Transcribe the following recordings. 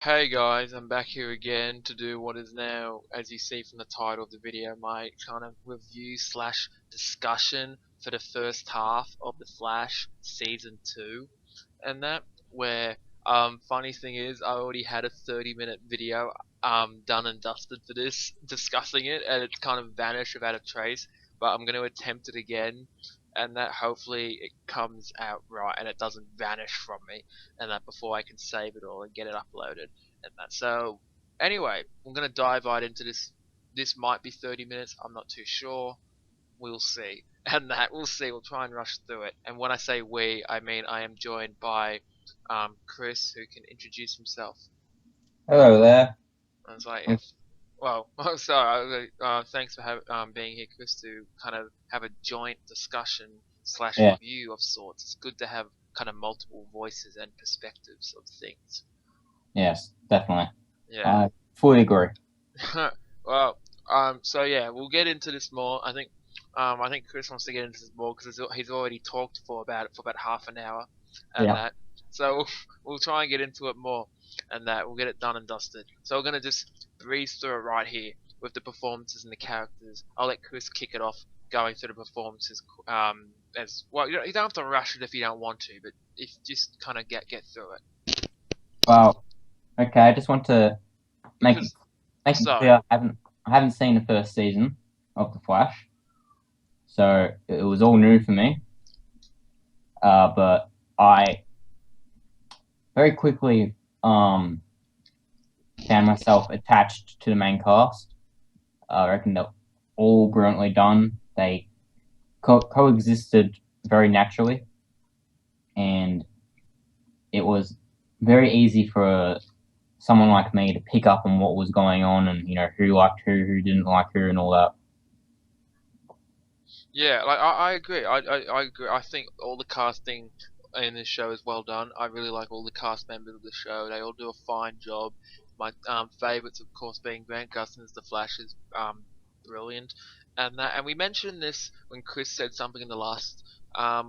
Hey guys, I'm back here again to do what is now, as you see from the title of the video, my kind of review slash discussion for the first half of The Flash Season 2. And that, where, funny thing is, I already had a 30-minute video, done and dusted for this, discussing it, and it's kind of vanished without a trace, but I'm going to attempt it again, and that hopefully it comes out right and it doesn't vanish from me, and that before I can save it all and get it uploaded and that. So anyway, I'm gonna dive right into this. This might be 30 minutes. I'm not too sure. We'll see. And that we'll see. We'll try and rush through it. And when I say we, I mean I am joined by Chris, who can introduce himself. Hello there. I was like, Um, if well, sorry. Thanks for being here, Chris, to kind of have a joint discussion slash Yeah, review of sorts. It's good to have kind of multiple voices and perspectives of things. yes, definitely. Yeah. I fully agree. Well, so yeah, we'll get into this more. I think Chris wants to get into this more because he's already talked for about half an hour, and Yeah. that. So we'll try and get into it more, and that we'll get it done and dusted. So we're gonna just breeze through it right here with the performances and the characters. I'll let Chris kick it off, going through the performances. As well, you don't have to rush it if you don't want to, but if just kind of get through it. Well, okay. I just want to make it Because make it so clear. I haven't seen the first season of The Flash, so it was all new for me. But I very quickly found myself attached to the main cast. I reckon they're all brilliantly done. They coexisted very naturally, and it was very easy for someone like me to pick up on what was going on and who liked who didn't like who, and all that. Yeah, like I agree. I agree. I think all the casting in this show is well done. I really like all the cast members of the show. They all do a fine job. My favorites, of course, being Grant Gustin as the Flash is brilliant, and we mentioned this when Chris said something in the last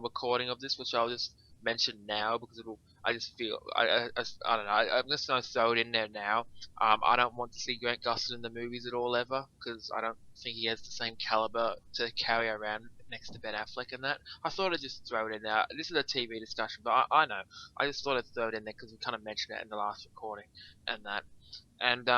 recording of this, which I'll just mention now because it'll. I just feel I don't know. I'm just gonna throw it in there now. I don't want to see Grant Gustin in the movies at all ever because I don't think he has the same caliber to carry around next to Ben Affleck and that. I thought I'd just throw it in there. This is a TV discussion, but I know. I just thought I'd throw it in there because we kind of mentioned it in the last recording and that. And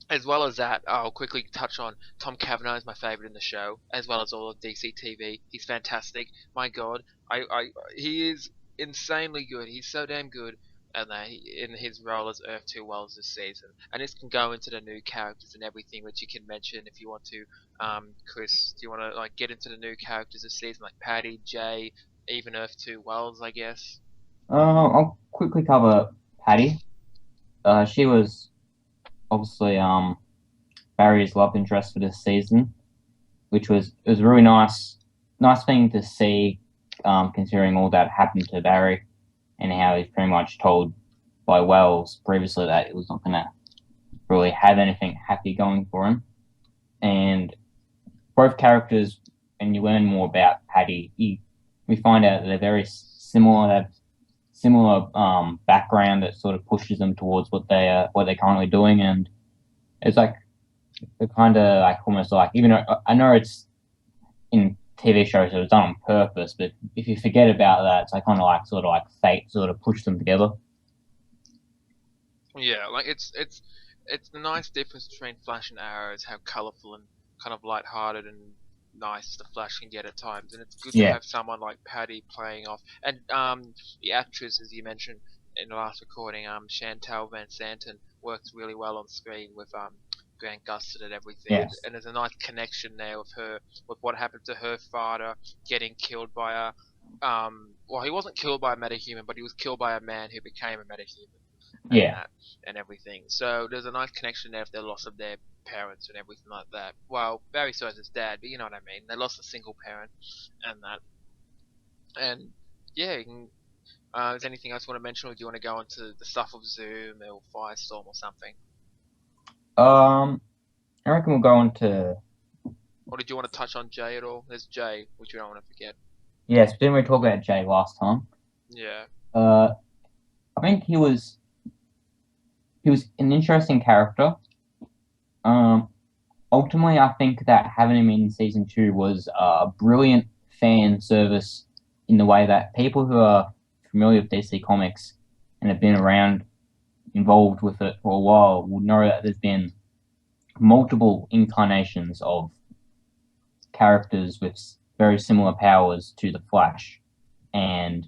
as well as that, I'll quickly touch on Tom Cavanaugh is my favorite in the show, as well as all of DC TV. He's fantastic. My God, he is insanely good. He's so damn good, and in his role as Earth 2 Wells this season. And this can go into the new characters and everything, which you can mention if you want to. Chris, do you want to like get into the new characters this season, like Patty, Jay, even Earth 2 Wells, I guess? I'll quickly cover Patty. She was obviously Barry's love interest for this season, which was really nice thing to see, considering all that happened to Barry and how he's pretty much told by Wells previously that it was not gonna really have anything happy going for him. And both characters, and you learn more about Patty, we find out that they're very similar. They have similar background that sort of pushes them towards what they're currently doing, and it's like the kind of like almost like, even though I know it's in TV shows, it was done on purpose, but if you forget about that, it's like kind of like sort of like fate sort of pushed them together. Yeah, like it's the nice difference between Flash and Arrow is how colourful and kind of light-hearted and nice the Flash can get at times, and it's good to Yeah, have someone like Patty playing off, and the actress, as you mentioned in the last recording, Chantal Van Santen works really well on screen with Grant Gustin and everything, yes, and there's a nice connection there with her, with what happened to her father getting killed by a well, he wasn't killed by a metahuman, but he was killed by a man who became a metahuman and yeah. that and everything. So there's a nice connection there with their loss of their parents and everything like that. Well, Barry saw his dad, but you know what I mean. They lost a single parent and that. And yeah, is there anything else you want to mention, or do you want to go into the stuff of Zoom or Firestorm or something? Um, I reckon we'll go on to, Or did you want to touch on Jay at all? There's Jay, which you don't want to forget. yes. Didn't we talk about Jay last time? Yeah. Uh, I think he was. he was an interesting character. Um, Ultimately, I think that having him in season two was a brilliant fan service in the way that people who are familiar with DC Comics and have been around involved with it for a while will know that there's been multiple incarnations of characters with very similar powers to the Flash, and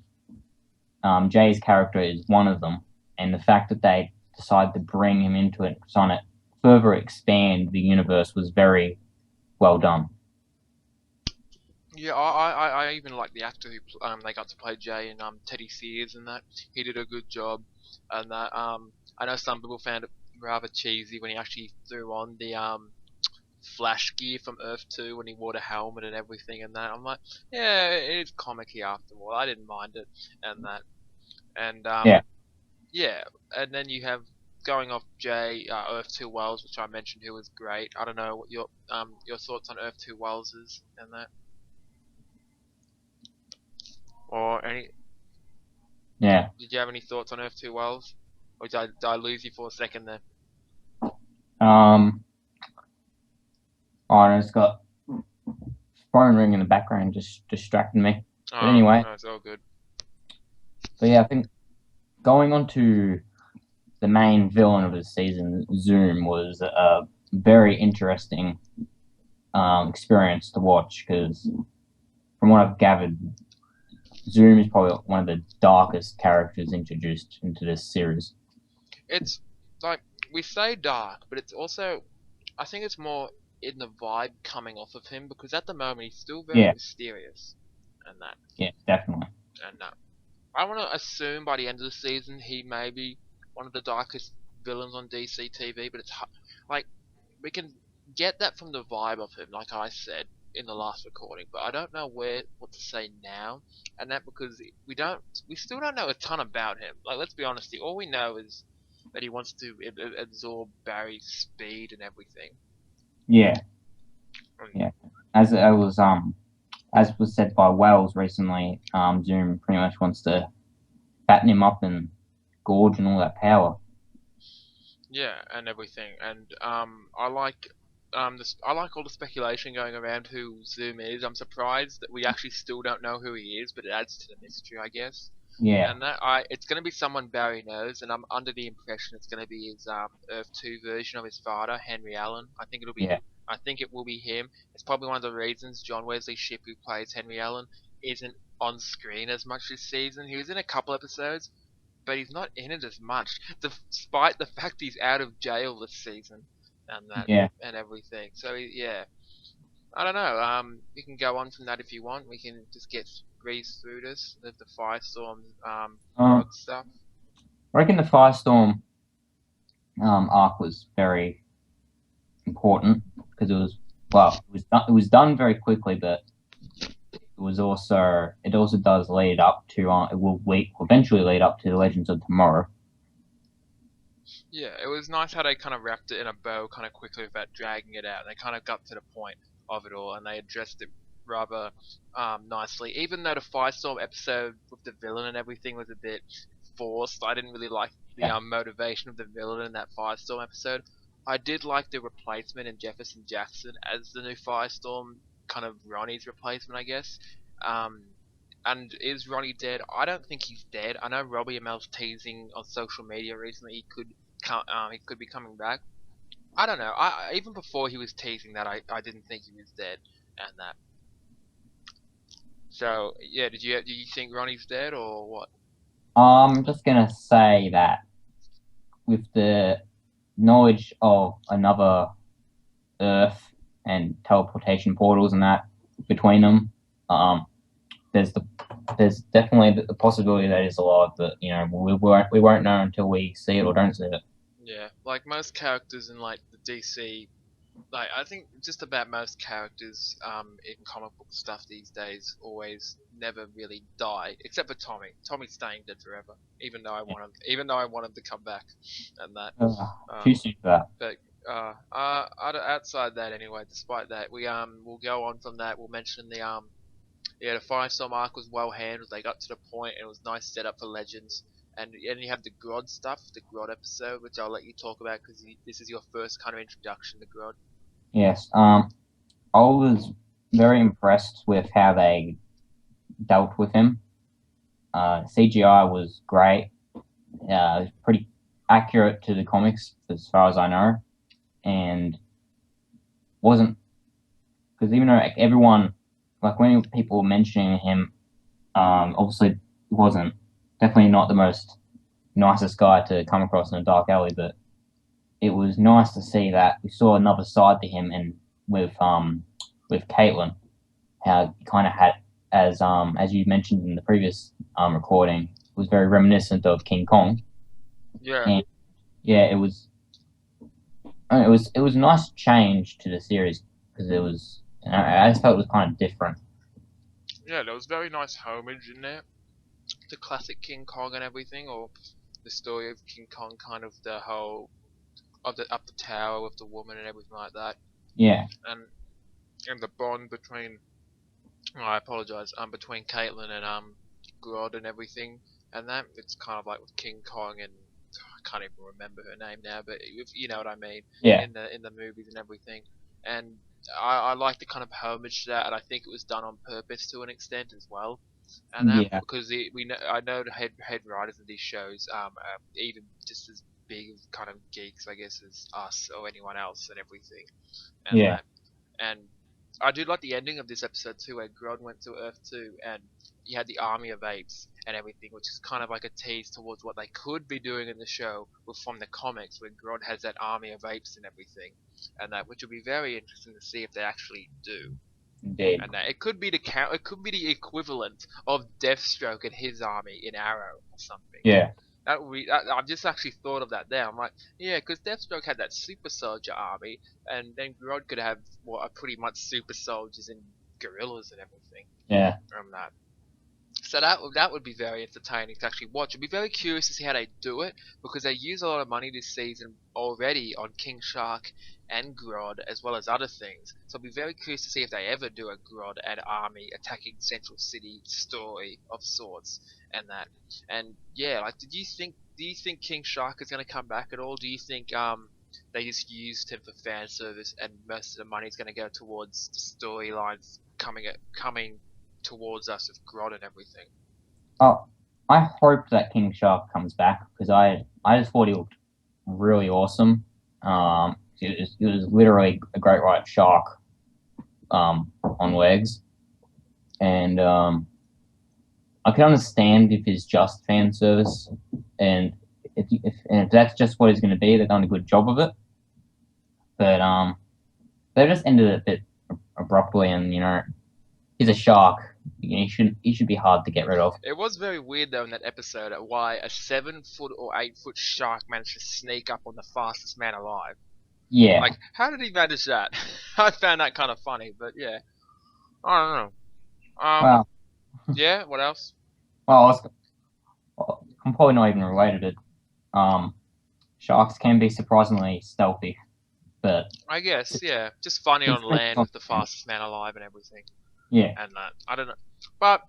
Jay's character is one of them. And the fact that they decided to bring him into it, trying to further expand the universe, was very well done. Yeah, I even like the actor who they got to play Jay and Teddy Sears and that he did a good job, and that I know some people found it rather cheesy when he actually threw on the Flash gear from Earth 2 when he wore the helmet and everything and that. I'm like, yeah, it is comic-y after all. I didn't mind it and that. And Yeah. yeah, and then you have going off Jay, Earth 2 Wells, which I mentioned, who was great. I don't know what your thoughts on Earth 2 Wells is and that, or any. Yeah. Did you have any thoughts on Earth 2 Wells, or did I lose you for a second there? Um, I just got phone ring in the background, just distracting me. But anyway, No, it's all good. but yeah, I think going on to the main villain of the season, Zoom, was a very interesting experience to watch because, from what I've gathered, Zoom is probably one of the darkest characters introduced into this series. It's like we say dark, but it's also I think it's more in the vibe coming off of him because at the moment he's still very mysterious, and that Yeah, definitely. and I want to assume by the end of the season he may be one of the darkest villains on DC TV, but it's like we can get that from the vibe of him, like I said in the last recording, but I don't know what to say now, and that because we still don't know a ton about him. Like let's be honest, all we know is that he wants to absorb Barry's speed and everything. Yeah, yeah. As was said by Wells recently, Zoom pretty much wants to fatten him up and gorge and all that power. Yeah, and everything, and I like all the speculation going around who Zoom is. I'm surprised that we actually still don't know who he is, but it adds to the mystery, I guess. Yeah, And that it's gonna be someone Barry knows, and I'm under the impression it's gonna be his Earth 2 version of his father, Henry Allen. I think it'll be. yeah, I think it will be him. It's probably one of the reasons John Wesley Shipp, who plays Henry Allen, isn't on screen as much this season. He was in a couple episodes, but he's not in it as much, despite the fact he's out of jail this season and that yeah. and everything. So yeah, I don't know. We can go on from that if you want. We can just breeze through this with the Firestorm stuff. I reckon the Firestorm arc was very important because it was done very quickly, but it also does lead up to it will eventually lead up to the Legends of Tomorrow. Yeah, it was nice how they kind of wrapped it in a bow kind of quickly without dragging it out. They kind of got to the point of it all, and they addressed it rather nicely. Even though the Firestorm episode with the villain and everything was a bit forced, I didn't really like the motivation of the villain in that Firestorm episode. I did like the replacement in Jefferson Jackson as the new Firestorm, kind of Ronnie's replacement, I guess. And is Ronnie dead? I don't think he's dead. I know Robbie Amel's teasing on social media recently he could be coming back. I don't know. Even before he was teasing that, I didn't think he was dead and that. So yeah, do you think Ronnie's dead or what? I'm just gonna say that with the knowledge of another Earth and teleportation portals and that between them, there's definitely the possibility that he's alive, but we won't know until we see it or don't see it. Yeah, like most characters in like the DC, like I think just about most characters in comic book stuff these days always never really die, except for Tommy. Tommy's staying dead forever, even though I want him to come back, and that. Too soon for that. But outside that anyway, despite that, we'll go on from that. We'll mention the Firestorm arc was well handled. They got to the point, and it was nice setup for Legends. and you have the Grodd stuff, the Grodd episode, which I'll let you talk about because this is your first kind of introduction to Grodd. Yes. I was very impressed with how they dealt with him. CGI was great. Pretty accurate to the comics as far as I know, and wasn't because even though everyone, like when people were mentioning him, obviously wasn't definitely not the most nicest guy to come across in a dark alley, but it was nice to see that we saw another side to him, and with Caitlin, how he kind of had as you mentioned in the previous recording, was very reminiscent of King Kong. Yeah. And yeah, it was a nice change to the series because it was I just felt it was kind of different. Yeah, there was very nice homage in there to classic King Kong and everything, or the story of King Kong, kind of the whole of the up the tower with the woman and everything like that, Yeah, and the bond between I apologize between Caitlin and Grodd and everything, and that it's kind of like with King Kong and I can't even remember her name now, but you know what I mean yeah, in the movies and everything, and I like the kind of homage to that, and I think it was done on purpose to an extent as well. And that yeah, because we know I know the head writers of these shows even just as big of kind of geeks I guess as us or anyone else and everything and yeah, that and I do like the ending of this episode too where Grodd went to Earth 2 and you had the army of apes and everything, which is kind of like a tease towards what they could be doing in the show from the comics where Grodd has that army of apes and everything and that, which will be very interesting to see if they actually do. indeed. And it could be it could be the equivalent of Deathstroke and his army in Arrow or something. Yeah, That would be. I've just actually thought of that there. I'm like, yeah, because Deathstroke had that super soldier army, and then Grodd could have what are pretty much super soldiers and gorillas and everything yeah, from that. So that would be very entertaining to actually watch. I'd be very curious to see how they do it because they use a lot of money this season already on King Shark and Grodd as well as other things. So I'd be very curious to see if they ever do a Grodd and army attacking Central City story of sorts and that. And yeah, like do you think King Shark is going to come back at all? Do you think they just used him for fan service and most of the money is going to go towards the storylines coming towards us with Grodd and everything? Oh, I hope that King Shark comes back because I just thought he looked really awesome. It was literally a great white shark on legs, and I can understand if it's just fan service, and if that's just what it's going to be, they've done a good job of it. But they just ended it a bit abruptly, and he's a shark. He should be hard to get rid of. It was very weird though in that episode at why a 7 foot or 8 foot shark managed to sneak up on the fastest man alive. Yeah. Like, how did he manage that? I found that kind of funny, but yeah, I don't know. Well, Yeah. What else? I'm probably not even related. Sharks can be surprisingly stealthy, but I guess yeah, just funny on land with the fastest man alive and everything. Yeah. And that I don't know, but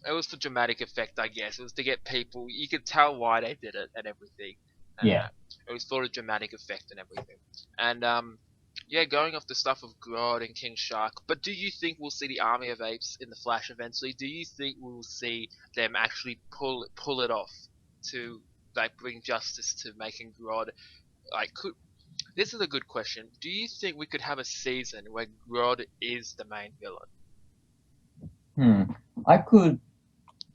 it was for dramatic effect, I guess. It was to get people. You could tell why they did it and everything. And, Yeah. It was for a dramatic effect and everything. And yeah, going off the stuff of Grodd and King Shark. But do you think we'll see the army of apes in the Flash eventually? Do you think we'll see them actually pull it off to like bring justice to making Grodd like could? This is a good question. Do you think we could have a season where Grodd is the main villain? I could,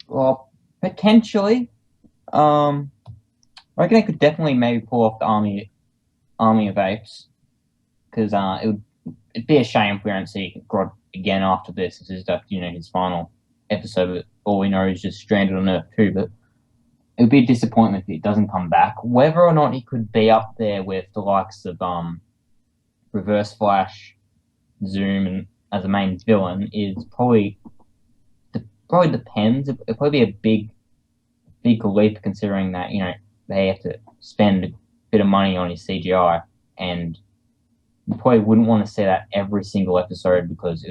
well, potentially. I reckon I could definitely maybe pull off the army of apes, because it'd be a shame if we don't see Grodd again after this. This is just his final episode. But all we know is just stranded on Earth 2. But it would be a disappointment if he doesn't come back. Whether or not he could be up there with the likes of Reverse Flash, Zoom, and as a main villain is probably depends. It'd probably be a big leap considering that they have to spend a bit of money on his CGI, and you probably wouldn't want to see that every single episode because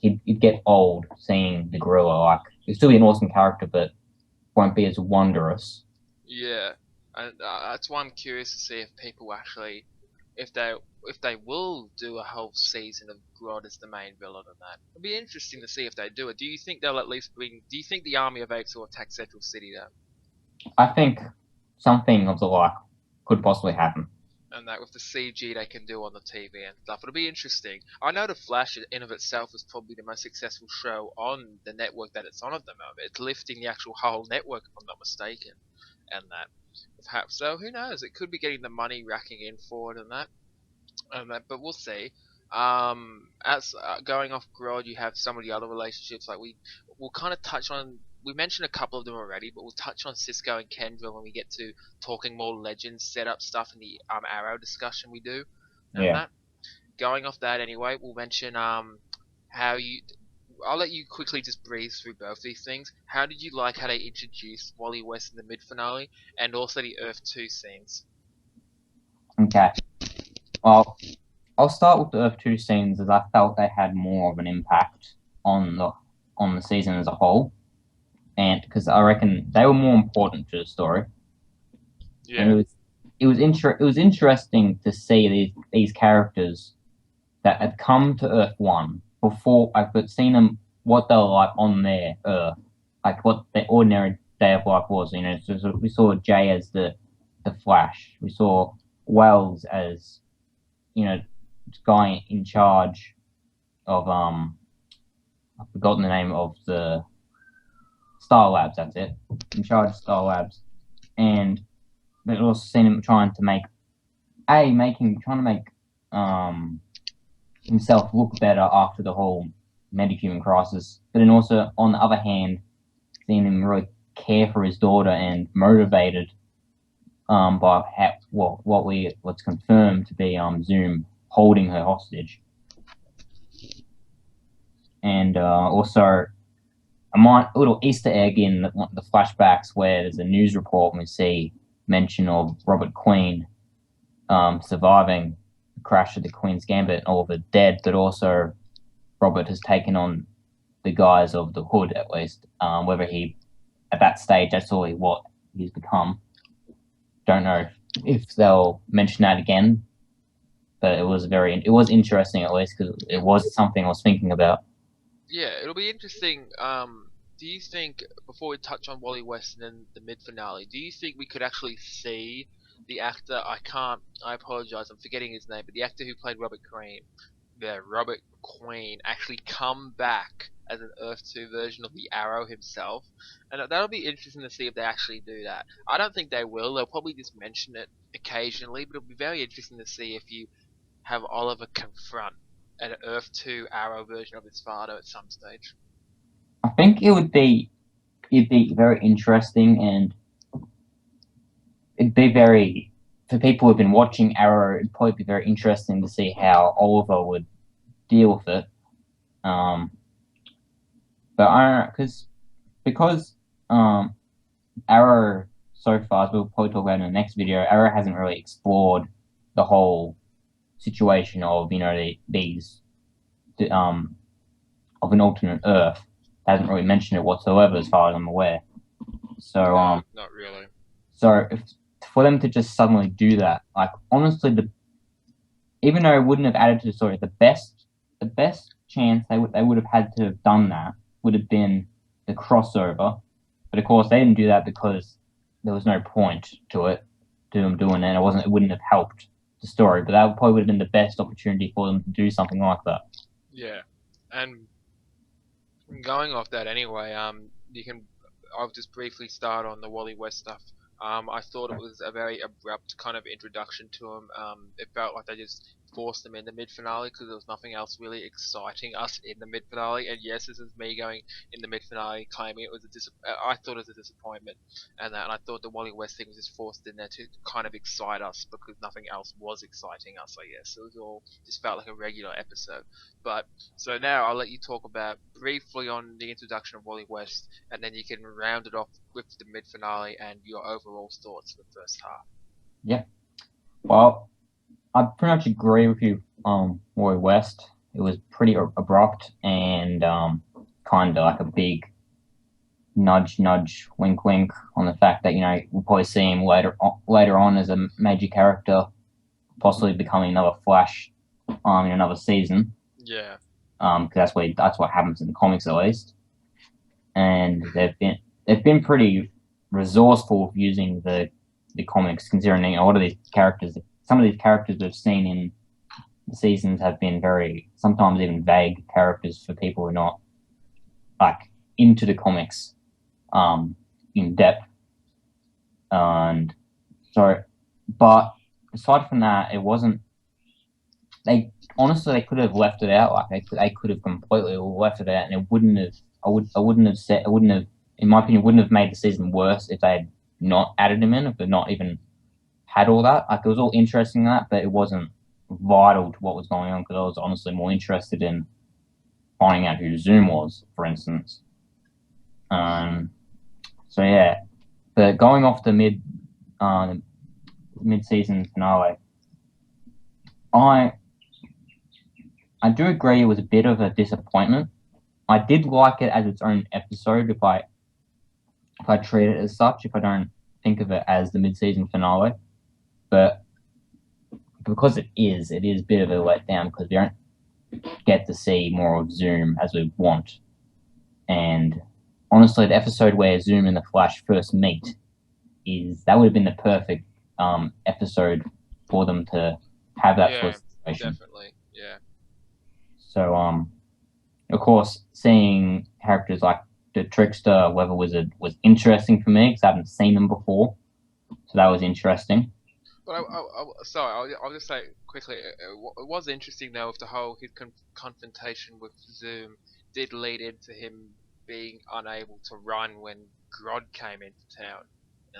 it'd get old seeing the gorilla. Like, it'd still be an awesome character, but won't be as wondrous. Yeah, and that's why I'm curious to see if people actually, if they if they will do a whole season of Grodd as the main villain and that. It'll be interesting to see if they do it. Do you think they'll at least bring? Do you think the Army of Apes will attack Central City though? I think something of the like could possibly happen. And that with the CG they can do on the TV and stuff, it'll be interesting. I know The Flash in of itself is probably the most successful show on the network that it's on at the moment. It's lifting the actual whole network, if I'm not mistaken, and that. Perhaps so. Who knows? It could be getting the money racking in for it and that. But we'll see. As going off Grodd, you have some of the other relationships. Like we'll kind of touch on. We mentioned a couple of them already, but we'll touch on Cisco and Kendra when we get to talking more Legends setup stuff in the Arrow discussion we do, and Yeah. that. Going off that anyway, we'll mention how you. I'll let you quickly just breeze through both these things. How did you like how they introduced Wally West in the mid finale, and also the Earth 2 scenes? Okay. Well, I'll start with the Earth 2 scenes as I felt they had more of an impact on the season as a whole, and because I reckon they were more important to the story. And Yeah. it was interesting to see these characters that had come to Earth 1 before I could seen them what they were like on their Earth, like what their ordinary day of life was. You know, so we saw Jay as the Flash. We saw Wells as, you know, guy in charge of I've forgotten the name of the Star Labs. That's it. In charge of Star Labs, and but also seen him trying to make himself look better after the whole metahuman crisis. But then also on the other hand, seeing him really care for his daughter and motivated by what's confirmed to be Zoom holding her hostage. And also a little Easter egg in the flashbacks where there's a news report and we see mention of Robert Queen surviving the crash of the Queen's Gambit and all of the dead, but also Robert has taken on the guise of the Hood at least. Whether he at that stage that's all what he's become. Don't know if they'll mention that again, but it was interesting at least because it was something I was thinking about. Yeah, it'll be interesting. Do you think before we touch on Wally West and then the mid finale, do you think we could actually see the actor? I apologize. I'm forgetting his name, but the actor who played Robert Queen, Robert Queen, actually come back as an Earth 2 version of the Arrow himself, and that'll be interesting to see if they actually do that. I don't think they will. They'll probably just mention it occasionally, but it'll be very interesting to see if you have Oliver confront an Earth 2 Arrow version of his father at some stage. I think it'd be very interesting and it'd be very for people who've been watching Arrow. It'd probably be very interesting to see how Oliver would deal with it. But I don't know because Arrow so far, as we'll probably talk about in the next video, Arrow hasn't really explored the whole situation of these of an alternate Earth. Hasn't really mentioned it whatsoever, as far as I'm aware. So No, not really. so for them to just suddenly do that, like honestly, even though it wouldn't have added to the story, the best chance they would have had to have done that would have been the crossover. But of course, they didn't do that because there was no point to them doing it. It wouldn't have helped the story. But that probably would have been the best opportunity for them to do something like that. Yeah, and going off that anyway, you can. I'll just briefly start on the Wally West stuff. I thought it was a very abrupt kind of introduction to him. It felt like they just forced him in the mid finale because there was nothing else really exciting us in the mid finale. And yes, this is me going in the mid finale claiming it was I thought it was a disappointment, and I thought the Wally West thing was just forced in there to kind of excite us because nothing else was exciting us. I guess it was all just felt like a regular episode. But so now I'll let you talk about briefly on the introduction of Wally West, and then you can round it off with the mid finale and your overall thoughts for the first half. Yeah. Well, I pretty much agree with you, Roy West. It was pretty abrupt and kind of like a big nudge, nudge, wink, wink on the fact that we'll probably see him later on as a major character, possibly becoming another Flash, in another season. Yeah. Because that's what happens in the comics at least. And they've been pretty resourceful using the comics, considering a lot of these characters, some of these characters we've seen in the seasons have been very, sometimes even vague characters for people who are not like into the comics in depth. And so, but aside from that, it wasn't. They could have left it out. Like they could have completely left it out, and it wouldn't have. I wouldn't have said. It wouldn't have, in my opinion, wouldn't have made the season worse if they had not added him in, if they'd not even had all that. Like it was all interesting that, but it wasn't vital to what was going on because I was honestly more interested in finding out who Zoom was, for instance. So yeah, but going off the mid-season finale, I do agree it was a bit of a disappointment. I did like it as its own episode if I treat it as such, if I don't think of it as the mid-season finale. But because it is a bit of a letdown because we don't get to see more of Zoom as we want. And honestly, the episode where Zoom and the Flash first meet that would have been the perfect episode for them to have that sort of situation. Definitely, yeah. So, of course, seeing characters like the Trickster, Weather Wizard was interesting for me because I haven't seen them before. So that was interesting. But I'll just say quickly, it was interesting though, if the whole his confrontation with Zoom did lead into him being unable to run when Grodd came into town.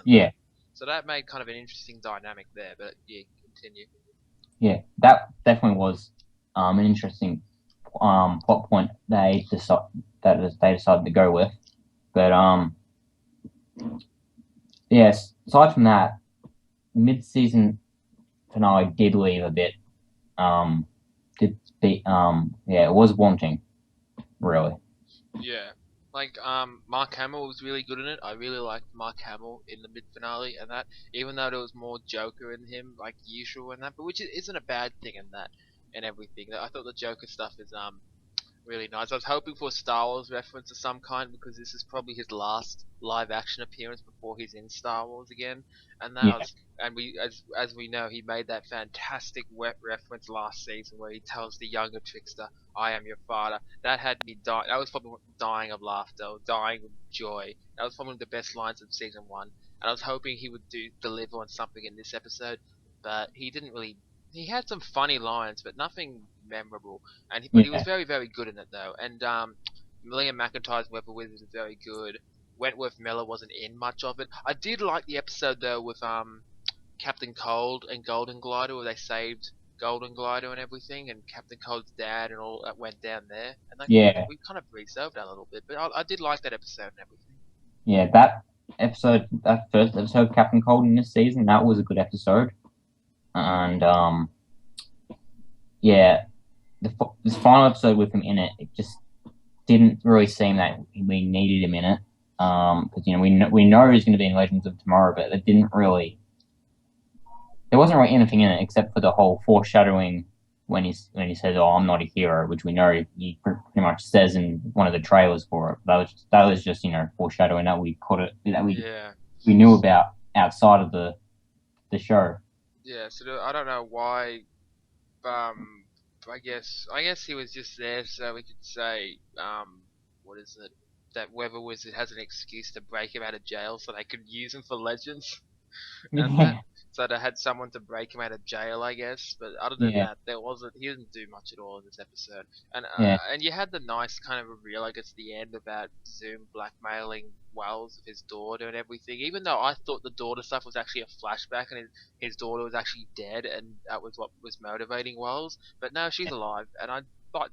Yeah. So that made kind of an interesting dynamic there. But yeah, continue. Yeah, that definitely was an interesting plot point they decided to go with. But yes, aside from that, mid-season finale did leave a bit. It was wanting, really. Yeah, like Mark Hamill was really good in it. I really liked Mark Hamill in the mid-finale, and that even though there was more Joker in him, like usual and that, but which isn't a bad thing in that and everything. I thought the Joker stuff is really nice. I was hoping for a Star Wars reference of some kind because this is probably his last live action appearance before he's in Star Wars again. And as we know, he made that fantastic reference last season where he tells the younger Trickster, "I am your father." That had me die. That was probably dying of laughter, dying of joy. That was probably the best lines of season 1. And I was hoping he would deliver on something in this episode, but he didn't really. He had some funny lines, but nothing memorable. But he was very, very good in it though. And Liam McIntyre's Weather Wizard is very good. Wentworth Miller wasn't in much of it. I did like the episode though with Captain Cold and Golden Glider, where they saved Golden Glider and everything, and Captain Cold's dad and all that went down there. And we kind of breezed over that a little bit, but I did like that episode and everything. Yeah, that first episode, Captain Cold in this season, that was a good episode. And this final episode with him in it, it just didn't really seem that we needed him in it. Because we know he's going to be in Legends of Tomorrow, but there wasn't really anything in it except for the whole foreshadowing when he says, "Oh, I'm not a hero," which we know he pretty much says in one of the trailers for it. That was just foreshadowing that we knew about outside of the show. Yeah, so I don't know why. I guess he was just there so we could say, what is it? That Weather Wizard has an excuse to break him out of jail, so they could use him for Legends. So they had someone to break him out of jail, I guess. But other than that, he didn't do much at all in this episode. And you had the nice kind of reveal, I guess, at the end about Zoom blackmailing Wells with his daughter and everything. Even though I thought the daughter stuff was actually a flashback and his daughter was actually dead, and that was what was motivating Wells. But no, she's alive, and I like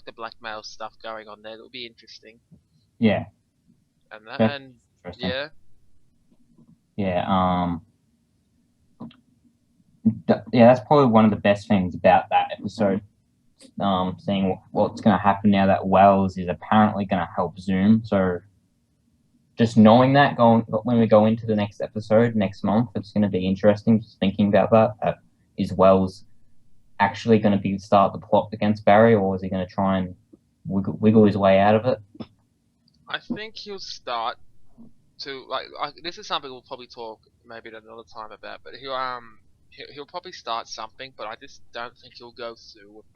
the blackmail stuff going on there. It'll be interesting. Yeah. That's probably one of the best things about that episode. Seeing what's going to happen now that Wells is apparently going to help Zoom. So just knowing that going when we go into the next episode next month, it's going to be interesting. Just thinking about that. Is Wells actually going to be start the plot against Barry, or is he going to try and wiggle his way out of it? I think he'll start to this is something we'll probably talk maybe at another time about, but he'll probably start something, but I just don't think he'll go through with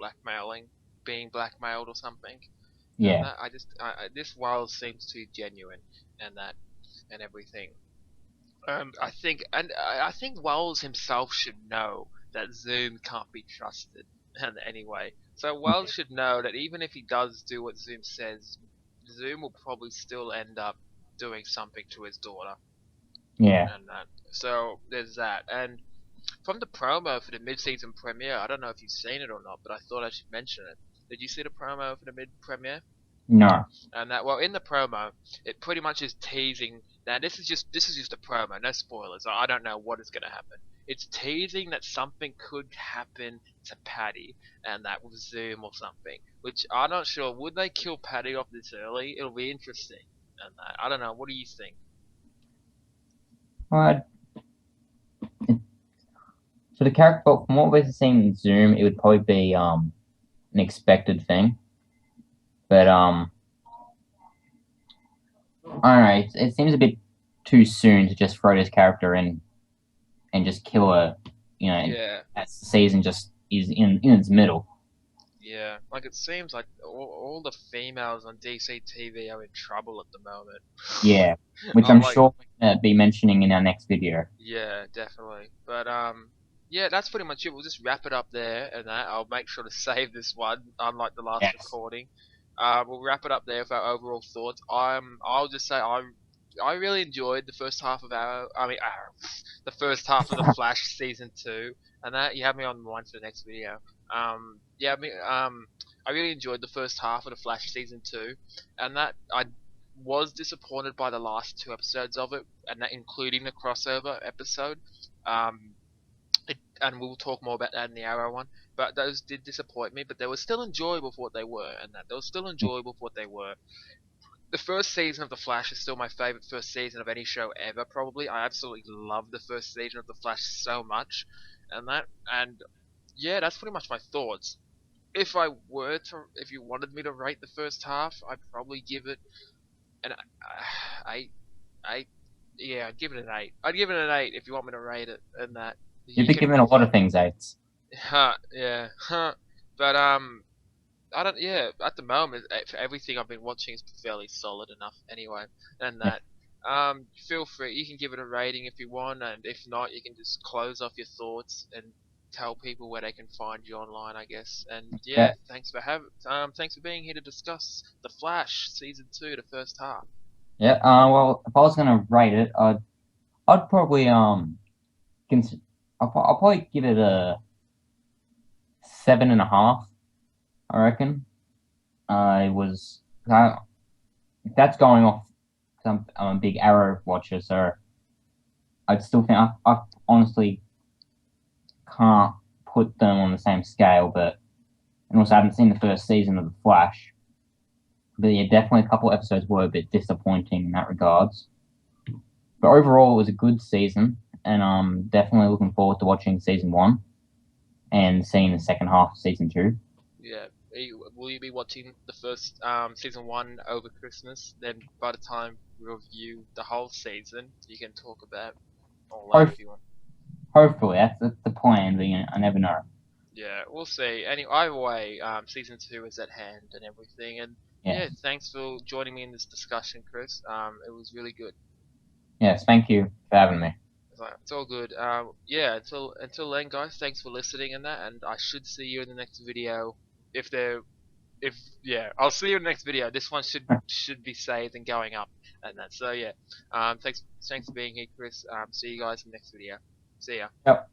being blackmailed or something. Yeah. And that, this Wells seems too genuine, and that and everything. I think Wells himself should know that Zoom can't be trusted in any way. So Wells should know that even if he does do what Zoom says, Zoom will probably still end up doing something to his daughter. Yeah. And that. So there's that. And from the promo for the mid-season premiere, I don't know if you've seen it or not, but I thought I should mention it. Did you see the promo for the mid-premiere? No. And that, well, in the promo, it pretty much is teasing. Now, this is just a promo, no spoilers. I don't know what is going to happen. It's teasing that something could happen to Patty, and that with Zoom or something. Which I'm not sure. Would they kill Patty off this early? It'll be interesting. And I don't know. What do you think? For the character, from what we're seeing in Zoom, it would probably be an expected thing. But I don't know. It seems a bit too soon to just throw this character in and just kill her. You know, Yeah. as the season just is in its middle. Yeah, like it seems like all the females on DC TV are in trouble at the moment. Yeah, which I'm sure we're going to be mentioning in our next video. Yeah, definitely. But yeah, that's pretty much it. We'll just wrap it up there, and that I'll make sure to save this one, unlike the last recording. We'll wrap it up there with our overall thoughts. I'll just say I really enjoyed the first half of the first half of the Flash season 2, and that you have me on the line for the next video. Yeah, I really enjoyed the first half of the Flash season 2, and that I was disappointed by the last 2 episodes of it, and that including the crossover episode. And we'll talk more about that in the Arrow one. But those did disappoint me, but they were still enjoyable for what they were, and that they were still enjoyable for what they were. The first season of The Flash is still my favorite first season of any show ever, probably. I absolutely love the first season of The Flash so much, and yeah, that's pretty much my thoughts. If you wanted me to rate the first half, I'd probably give it an 8. Yeah, I'd give it an 8. I'd give it an 8 if you want me to rate it, and that. You've been giving a lot of things 8s. Yeah. But I don't. Yeah, at the moment, for everything I've been watching is fairly solid enough. Anyway, and that. Feel free. You can give it a rating if you want, and if not, you can just close off your thoughts and tell people where they can find you online, I guess. And yeah, thanks for being here to discuss The Flash season 2, the first half. Yeah. Well, if I was gonna rate it, I'd probably I'll probably give it a 7.5. I reckon. If that's going off. I'm a big Arrow watcher, so I'd still think I honestly can't put them on the same scale. But and also I haven't seen the first season of The Flash. But yeah, definitely a couple episodes were a bit disappointing in that regards. But overall, it was a good season, and I'm definitely looking forward to watching season 1 and seeing the second half of season 2. Yeah. Will you be watching the first season 1 over Christmas? Then by the time we review the whole season, you can talk about all that if you want. Hopefully, that's the plan, but I never know. Yeah, we'll see. Either way, season 2 is at hand and everything. And yeah, thanks for joining me in this discussion, Chris. It was really good. Yes, thank you for having me. It's all good. Yeah, until then, guys, thanks for listening and that. And I should see you in the next video. I'll see you in the next video. This one should be saved and going up, and that. So yeah, thanks for being here, Chris. See you guys in the next video. See ya. Yep.